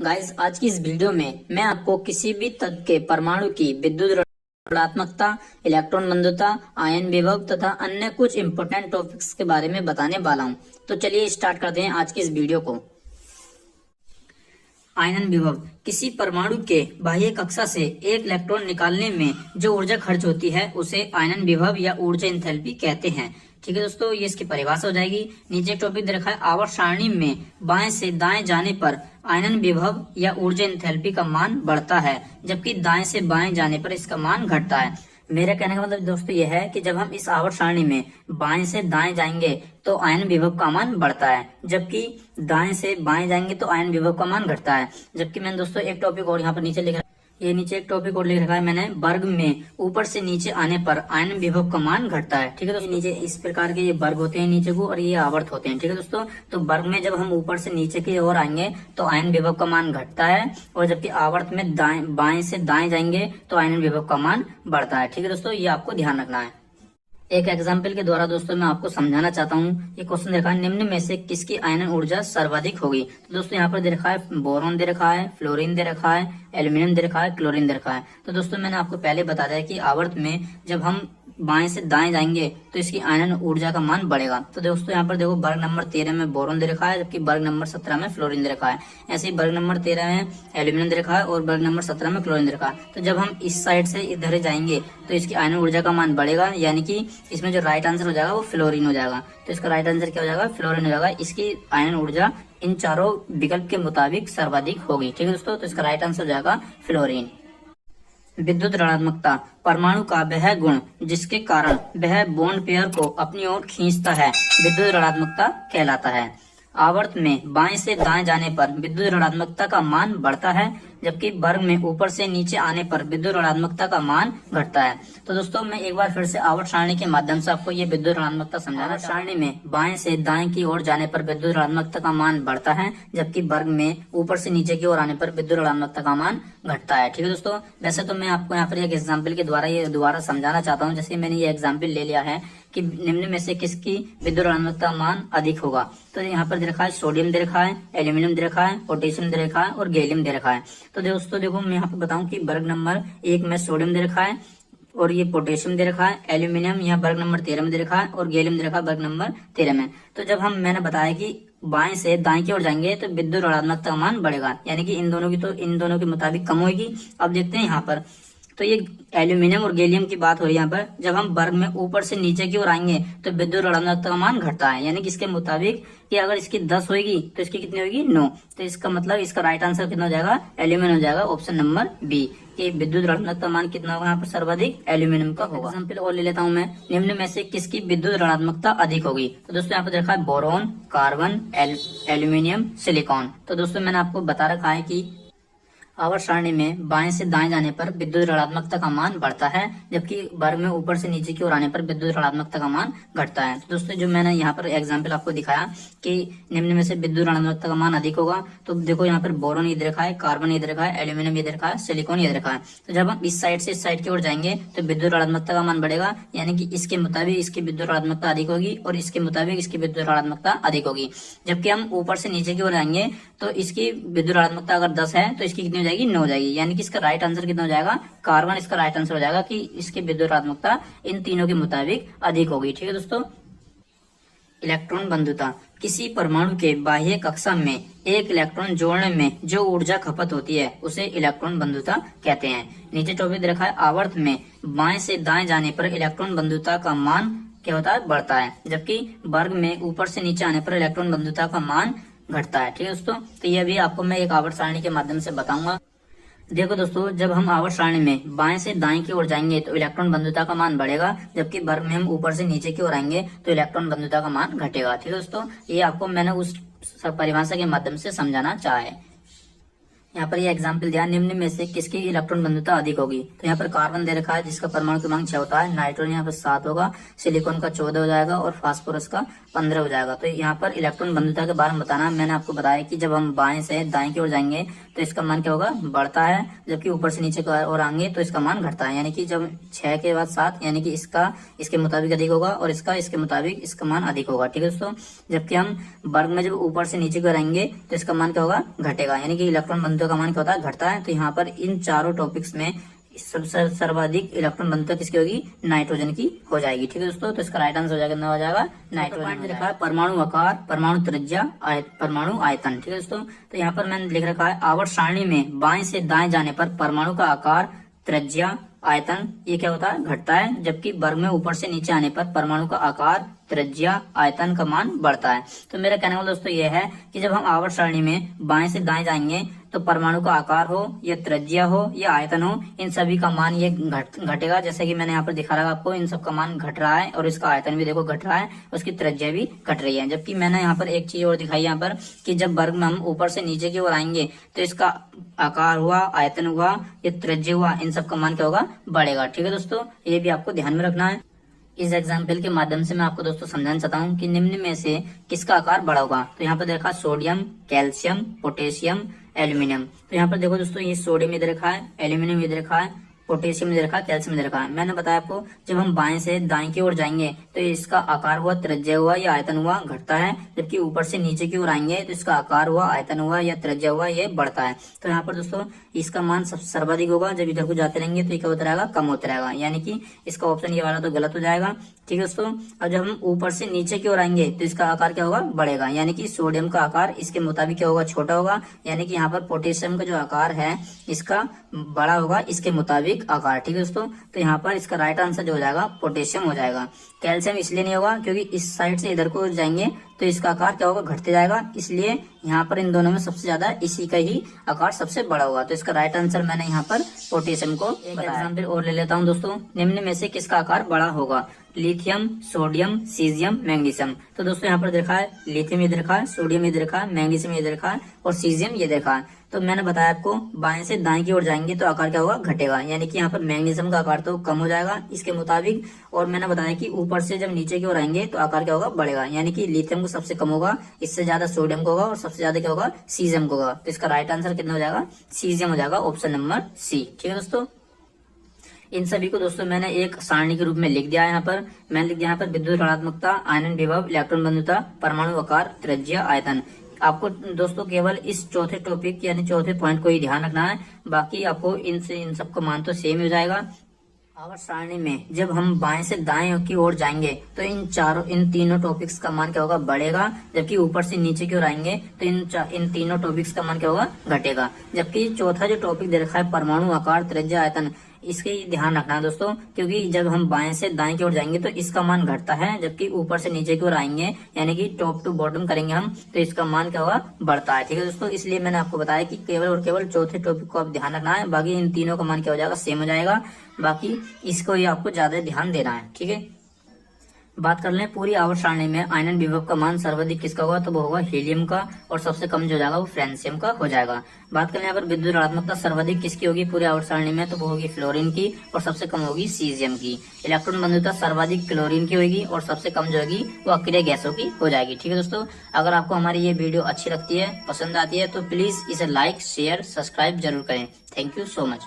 Guys, आज की इस वीडियो में मैं आपको किसी भी तत्व के परमाणु की विद्युत ऋणात्मकता, इलेक्ट्रॉन बंधुता, आयन विभव तथा अन्य कुछ इंपॉर्टेंट टॉपिक्स के बारे में बताने वाला हूं। तो चलिए स्टार्ट करते हैं आज की इस वीडियो को। आयन विभव किसी परमाणु के बाह्य कक्षा से एक इलेक्ट्रॉन निकालने में जो ऊर्जा खर्च होती है उसे आयन विभव या ऊर्जा एंथैल्पी कहते हैं। ठीक है दोस्तों, ये इसकी परिभाषा हो जाएगी। नीचे एक टॉपिक दे रखा है, आवर्त सारणी में बाएं से दाएं जाने पर आयनन विभव या ऊर्जा एंथैल्पी का मान बढ़ता है, जबकि दाएं से बाएं जाने पर इसका मान घटता है। मेरा कहने का मतलब दोस्तों यह है कि जब हम इस आवर्त सारणी में बाएं से दाएं जाएंगे तो आयन विभव का मान बढ़ता है, जबकि दाएं से बाएं जाएंगे तो आयन विभव का मान घटता है। जबकि मैंने दोस्तों एक टॉपिक और यहाँ पर नीचे लिखा, ये नीचे एक टॉपिक और लिख रखा है मैंने, वर्ग में ऊपर से नीचे आने पर आयन विभव का मान घटता है। ठीक है दोस्तों, नीचे इस प्रकार के ये वर्ग होते हैं नीचे को, और ये आवर्त होते हैं। ठीक है दोस्तों, तो वर्ग में जब हम ऊपर से नीचे की ओर आएंगे तो आयन विभव का मान घटता है, और जबकि आवर्त में बाएं से दाएं जाएंगे तो आयन विभव का मान बढ़ता है। ठीक है दोस्तों, ये आपको ध्यान रखना है। एक एग्जाम्पल के द्वारा दोस्तों मैं आपको समझाना चाहता हूँ। ये क्वेश्चन देखा है, निम्न में से किसकी आयनन ऊर्जा सर्वाधिक होगी। तो दोस्तों यहाँ पर दे रखा है बोरॉन दे रखा है, फ्लोरीन दे रखा है, एल्यूमिनियम दे रखा है, क्लोरीन दे रखा है। तो दोस्तों मैंने आपको पहले बता दिया कि आवर्त में जब हम बाएं से दाएं जाएंगे तो इसकी आयनन ऊर्जा का मान बढ़ेगा। तो दोस्तों यहाँ पर देखो, वर्ग नंबर 13 में बोरॉन दे रखा है, जबकि वर्ग नंबर 17 में फ्लोरीन दे रखा है। ऐसे ही वर्ग नंबर 13 में एल्यूमिनियम दे रखा है और वर्ग नंबर 17 में क्लोरीन दे रखा है। तो जब हम इस साइड से इधर जाएंगे तो इसकी आयनन ऊर्जा का मान बढ़ेगा, यानी कि इसमें जो राइट आंसर हो जाएगा वो फ्लोरीन हो जाएगा। तो इसका राइट आंसर क्या हो जाएगा, फ्लोरीन हो जाएगा। इसकी आयनन ऊर्जा इन चारों विकल्प के मुताबिक सर्वाधिक होगी। ठीक है दोस्तों, तो इसका राइट आंसर हो जाएगा फ्लोरीन। विद्युत ऋणात्मकता परमाणु का वह गुण जिसके कारण वह बॉन्ड पेयर को अपनी ओर खींचता है विद्युत ऋणात्मकता कहलाता है। आवर्त में बाएं से दाएं जाने पर विद्युत ऋणात्मकता का मान बढ़ता है, जबकि वर्ग में ऊपर से नीचे आने पर विद्युत ऋणात्मकता का मान घटता है। तो दोस्तों मैं एक बार फिर से आवर्त सारणी के माध्यम से आपको ये विद्युत ऋणात्मकता समझाना। सारणी में बाएं से दाएं की ओर जाने पर विद्युत ऋणात्मकता का मान बढ़ता है, जबकि वर्ग में ऊपर से नीचे की ओर आने पर विद्युत ऋणात्मकता का मान घटता है। ठीक है दोस्तों, वैसे तो मैं आपको यहाँ पर एक एग्जाम्पल के द्वारा ये दोबारा समझाना चाहता हूँ। जैसे मैंने ये एग्जाम्पल ले लिया है कि निम्न में से किसकी विद्युत ऋणात्मकता मान अधिक होगा। तो यहाँ पर दे रखा है सोडियम दे रखा है, एल्यूमिनियम दे रखा है, पोटेशियम दे रखा है और गैलियम दे रखा है। तो दोस्तों देखो, मैं यहाँ पे बताऊं कि वर्ग नंबर 1 में सोडियम दे रखा है और ये पोटेशियम दे रखा है, एल्यूमिनियम यहाँ वर्ग नंबर 13 में दे रखा है और गैलियम दे रखा है वर्ग नंबर 13 में। तो जब मैंने बताया कि बाएं से दाएं की ओर जाएंगे तो विद्युत ऋणात्मकता का मान बढ़ेगा, यानी कि इन दोनों के मुताबिक कम होगी। अब देखते हैं यहाँ पर, तो ये एल्यूमिनियम और गैलियम की बात हो रही है। यहाँ पर जब हम वर्ग में ऊपर से नीचे की ओर आएंगे तो विद्युत ऋणात्मकता का मान घटता है, यानी कि इसके मुताबिक कि अगर इसकी 10 होगी तो इसकी कितनी होगी, 9। तो इसका मतलब इसका राइट आंसर कितना हो जाएगा, एल्यूमिनियम हो जाएगा, ऑप्शन नंबर बी। कि विद्युत ऋणात्मकता मान कितना होगा यहाँ पर, सर्वाधिक एल्यूमिनियम का होगा। एग्जाम्पल और ले लेता हूँ मैं, निम्न में से किसकी विद्युत ऋणात्मकता अधिक होगी। तो दोस्तों यहाँ पर देखा है बोरॉन, कार्बन, एल्यूमिनियम, सिलिकॉन। तो दोस्तों मैंने आपको बता रखा है कि आवर्त सारणी में बाएं से दाएं जाने पर विद्युत ऋणात्मकता का मान बढ़ता है, जबकि वर्ग में ऊपर से नीचे की ओर आने पर विद्युत ऋणात्मकता का मान घटता है। तो दोस्तों जो मैंने यहाँ पर एग्जांपल आपको दिखाया कि निम्न में से विद्युत ऋणात्मकता का मान अधिक होगा, तो देखो यहाँ पर बोरॉन ये दे रखा है, कार्बन ये दे रखा है, एल्यूमिनियम ये दे रखा है, सिलिकॉन ये दे रखा है। तो जब हम इस साइड से इस साइड की ओर जाएंगे तो विद्युत ऋणात्मकता का मान बढ़ेगा, यानी कि इसके मुताबिक इसकी विद्युत ऋणात्मकता अधिक होगी और इसके मुताबिक इसकी विद्युत ऋणात्मकता अधिक होगी। जबकि हम ऊपर से नीचे की ओर जाएंगे तो इसकी विद्युत ऋणात्मकता अगर 10 है तो इसकी कितनी हो जाएगी, 9 हो जाएगी। यानी कि इसका राइट आंसर कितना हो जाएगा, कार्बन इसका राइट आंसर हो जाएगा कि इसकी विद्युत ऋणात्मकता इन तीनों के मुताबिक अधिक होगी। ठीक है दोस्तों। इलेक्ट्रॉन बंधुता किसी परमाणु के बाह्य कक्षा में एक इलेक्ट्रॉन जोड़ने में जो ऊर्जा खपत होती है उसे इलेक्ट्रॉन बंधुता कहते हैं। नीचे टॉपिक रखा है, आवर्त में बाएं से दाएं जाने पर इलेक्ट्रॉन बंधुता का मान क्या होता है, बढ़ता है, जबकि वर्ग में ऊपर से नीचे आने पर इलेक्ट्रॉन बंधुता का मान घटता है। ठीक है दोस्तों, तो यह भी आपको मैं एक आवर्त सारणी के माध्यम से बताऊंगा। देखो दोस्तों, जब हम आवर्त सारणी में बाएं से दाएं की ओर जाएंगे तो इलेक्ट्रॉन बंधुता का मान बढ़ेगा, जबकि वर्ग में हम ऊपर से नीचे की ओर आएंगे तो इलेक्ट्रॉन बंधुता का मान घटेगा। ठीक है दोस्तों, ये आपको मैंने उस परिभाषा के माध्यम से समझाना चाहा है। यहाँ पर ये एग्जाम्पल दिया, निम्न में से किसकी इलेक्ट्रॉन बंधुता अधिक होगी। तो यहाँ पर कार्बन दे रखा है जिसका परमाणु क्रमांक 6 होता है, नाइट्रोजन यहाँ पर 7 होगा, सिलिकॉन का 14 हो जाएगा और फास्फोरस का 15 हो जाएगा। तो यहाँ पर इलेक्ट्रॉन बंधुता के बारे में बताना, मैंने आपको बताया कि जब हम बाएं से दाएं की ओर जाएंगे तो इसका मान क्या होगा, बढ़ता है, जबकि ऊपर से नीचे की ओर आएंगे तो इसका मान घटता है। यानी कि जब 6 के बाद 7 यानी कि इसका इसके मुताबिक अधिक होगा और इसका इसके मुताबिक इसका मान अधिक होगा। ठीक है दोस्तों, जबकि हम वर्ग में जब ऊपर से नीचे की ओर आएंगे तो इसका मान क्या होगा, घटेगा। यानी कि इलेक्ट्रॉन बंधुता का मान क्या होता है, घटता है। तो यहाँ पर इन चारों टॉपिक्स में सबसे सर्वाधिक इलेक्ट्रॉन बंधुता किसकी होगी, नाइट्रोजन की हो जाएगी। ठीक है दोस्तों, तो इसका राइट आंसर हो जाएगा, कितना हो जाएगा, नाइट्रोजन। लिखा है परमाणु आकार, परमाणु त्रिज्या, परमाणु आयतन। ठीक है दोस्तों, तो यहाँ पर मैंने लिख रखा है आवर्त सारणी में बाएं से दाएं जाने पर परमाणु का आकार, त्रिज्या, आयतन ये क्या होता है, घटता है, जबकि वर्ग में ऊपर से नीचे आने पर परमाणु का आकार, त्रिज्या, आयतन का मान बढ़ता है। तो मेरा कहने वाला दोस्तों ये है कि जब हम आवर्त सारणी में बाएं से दाएं जाएंगे तो परमाणु का आकार हो या त्रिज्या हो या आयतन हो, इन सभी का मान ये घटेगा। जैसे कि मैंने यहाँ पर दिखा रहा आपको, इन सब का मान घट रहा है और इसका आयतन भी देखो घट रहा है, उसकी त्रिज्या भी घट रही है। जबकि मैंने यहाँ पर एक चीज और दिखाई यहाँ पर कि जब वर्ग में हम ऊपर से नीचे की ओर आएंगे तो इसका आकार हुआ, आयतन हुआ या त्रिज्या हुआ, इन सब का मान क्या होगा, बढ़ेगा। ठीक है दोस्तों, ये भी आपको ध्यान में रखना है। इस एग्जाम्पल के माध्यम से मैं आपको दोस्तों समझाना चाहता हूँ कि निम्न में से किसका आकार बड़ा होगा। तो यहाँ पर देखा सोडियम, कैल्शियम, पोटेशियम, एल्यूमिनियम। तो यहाँ पर देखो दोस्तों, ये सोडियम इधर रखा है, एल्यूमिनियम इधर रखा है, पोटेशियम इधर रखा है, कैल्शियम इधर रखा है। मैंने बताया आपको जब हम बाएं से दाएं की ओर जाएंगे तो इसका आकार हुआ, त्रिज्या हुआ या आयतन हुआ, घटता है, जबकि ऊपर से नीचे की ओर आएंगे तो इसका आकार हुआ, आयतन हुआ या त्रिज्या हुआ, ये बढ़ता है। तो यहाँ पर दोस्तों इसका मान सर्वाधिक होगा, जब इधर को जाते रहेंगे तो ये क्या होता रहेगा, कम होता रहेगा। यानी कि इसका ऑप्शन ये वाला तो गलत हो जाएगा। ठीक है दोस्तों, और जब हम ऊपर से नीचे की ओर आएंगे तो इसका आकार क्या होगा, बढ़ेगा। यानी कि सोडियम का आकार इसके मुताबिक क्या होगा, छोटा होगा। यानी कि यहाँ पर पोटेशियम का जो आकार है इसका बड़ा होगा इसके मुताबिक आकार। ठीक है दोस्तों, तो यहाँ पर इसका राइट आंसर जो हो जाएगा पोटेशियम हो जाएगा। कैल्शियम इसलिए नहीं होगा क्योंकि इस साइड से इधर को जाएंगे तो इसका आकार क्या होगा, घटते जाएगा, इसलिए यहाँ पर इन दोनों में सबसे ज्यादा इसी का ही आकार सबसे बड़ा होगा। तो इसका राइट आंसर मैंने यहाँ पर पोटेशियम को एक एग्जाम्पल और ले लेता हूँ दोस्तों। निम्न में से किसका आकार बड़ा होगा, लिथियम, सोडियम, सीजियम, मैग्नीशियम। तो दोस्तों यहाँ पर देखा है लिथियम इधर रखा है, सोडियम इधर रखा है, मैग्नीशियम इधर रखा है और सीजियम ये देखा है। तो मैंने बताया आपको बाएं से दाएं की ओर जाएंगे तो आकार क्या होगा, घटेगा। यानी कि यहाँ पर मैग्नीशियम का आकार तो कम हो जाएगा इसके मुताबिक, और मैंने बताया कि ऊपर से जब नीचे की ओर आएंगे तो आकार क्या होगा, बढ़ेगा। यानी कि लिथियम को सबसे कम होगा, इससे ज्यादा सोडियम को होगा और सबसे ज्यादा क्या होगा, सीजियम को होगा। तो इसका राइट आंसर कितना हो जाएगा, सीजियम हो जाएगा, ऑप्शन नंबर सी। ठीक है दोस्तों, इन सभी को दोस्तों मैंने एक सारणी के रूप में लिख दिया है। यहाँ पर मैंने लिख दिया यहाँ पर विद्युत ऋणात्मकता, आयनन विभव, इलेक्ट्रॉन बंधुता, परमाणु आकार, त्रिज्या, आयतन। आपको दोस्तों केवल इस चौथे टॉपिक यानी चौथे पॉइंट को ही ध्यान रखना है, बाकी आपको इन सबका मान तो सेम हो जाएगा। आवर्त सारणी में जब हम बाएं से दाएं की ओर जाएंगे तो इन तीनों टॉपिक्स का मान क्या होगा, बढ़ेगा, जबकि ऊपर से नीचे की ओर आएंगे तो इन तीनों टॉपिक्स का मान क्या होगा, घटेगा। जबकि चौथा जो टॉपिक दे रखा है परमाणु आकार, त्रिज्या, आयतन, इसके ध्यान रखना है दोस्तों, क्योंकि जब हम बाएं से दाएं की ओर जाएंगे तो इसका मान घटता है, जबकि ऊपर से नीचे की ओर आएंगे यानी कि टॉप टू बॉटम करेंगे हम तो इसका मान क्या होगा, बढ़ता है। ठीक है दोस्तों, इसलिए मैंने आपको बताया कि केवल और केवल चौथे टॉपिक को आप ध्यान रखना है, बाकी इन तीनों का मान क्या हो जाएगा, सेम हो जाएगा। बाकी इसको ही आपको ज्यादा ध्यान देना है। ठीक है, बात कर लें पूरी आवर्त सारणी में आयनन विभव का मान सर्वाधिक किसका होगा, तो वो होगा हीलियम का, और सबसे कम जो हो जाएगा वो फ्रेंसियम का हो जाएगा। बात करें यहाँ पर विद्युत ऋणात्मकता सर्वाधिक किसकी होगी पूरी आवर्त सारणी में, तो वो होगी फ्लोरीन की, और सबसे कम होगी सीजियम की। इलेक्ट्रॉन बंधुता सर्वाधिक क्लोरीन की होगी, और सबसे कम जो होगी वो अक्रिय गैसों की हो जाएगी। ठीक है दोस्तों, अगर आपको हमारी ये वीडियो अच्छी लगती है, पसंद आती है, तो प्लीज इसे लाइक, शेयर, सब्सक्राइब जरूर करें। Thank you so much.